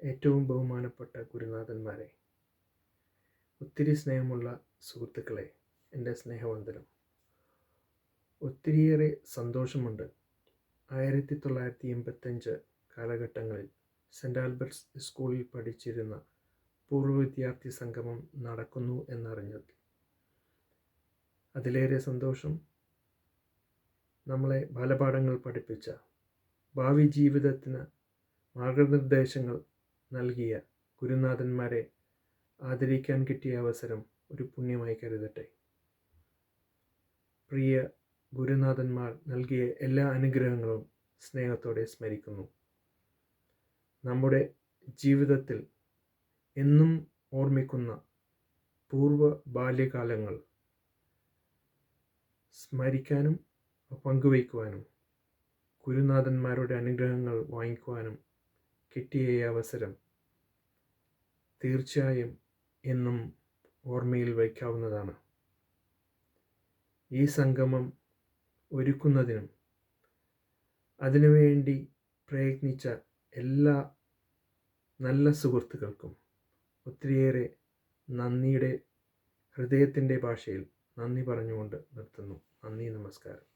ഏറ്റവും ബഹുമാനപ്പെട്ട ഗുരുനാഥന്മാരെ, ഒത്തിരി സ്നേഹമുള്ള സുഹൃത്തുക്കളെ, എൻ്റെ സ്നേഹവന്ദനം. ഒത്തിരിയേറെ സന്തോഷമുണ്ട്. 1985 കാലഘട്ടങ്ങളിൽ സെൻറ്റ് ആൽബർട്ട്സ് സ്കൂളിൽ പഠിച്ചിരുന്ന പൂർവ്വ വിദ്യാർത്ഥി സംഗമം നടക്കുന്നു എന്നറിഞ്ഞത്. അതിലേറെ സന്തോഷം നമ്മളെ ബാലപാഠങ്ങൾ പഠിപ്പിച്ച, ഭാവി ജീവിതത്തിന് മാർഗനിർദ്ദേശങ്ങൾ നൽകിയ ഗുരുനാഥന്മാരെ ആദരിക്കാൻ കിട്ടിയ അവസരം ഒരു പുണ്യമായി കരുതട്ടെ. പ്രിയ ഗുരുനാഥന്മാർ നൽകിയ എല്ലാ അനുഗ്രഹങ്ങളും സ്നേഹത്തോടെ സ്മരിക്കുന്നു. നമ്മുടെ ജീവിതത്തിൽ എന്നും ഓർമ്മിക്കുന്ന പൂർവ്വ ബാല്യകാലങ്ങൾ സ്മരിക്കാനും പങ്കുവയ്ക്കുവാനും ഗുരുനാഥന്മാരുടെ അനുഗ്രഹങ്ങൾ വാങ്ങിക്കുവാനും കിട്ടിയ ഈ അവസരം തീർച്ചയായും എന്നും ഓർമ്മയിൽ വയ്ക്കാവുന്നതാണ്. ഈ സംഗമം ഒരുക്കുന്നതിനും അതിനുവേണ്ടി പ്രയത്നിച്ച എല്ലാ നല്ല സുഹൃത്തുക്കൾക്കും ഒത്തിരിയേറെ നന്ദിയുടെ ഹൃദയത്തിൻ്റെ ഭാഷയിൽ നന്ദി പറഞ്ഞുകൊണ്ട് നിർത്തുന്നു. നന്ദി, നമസ്കാരം.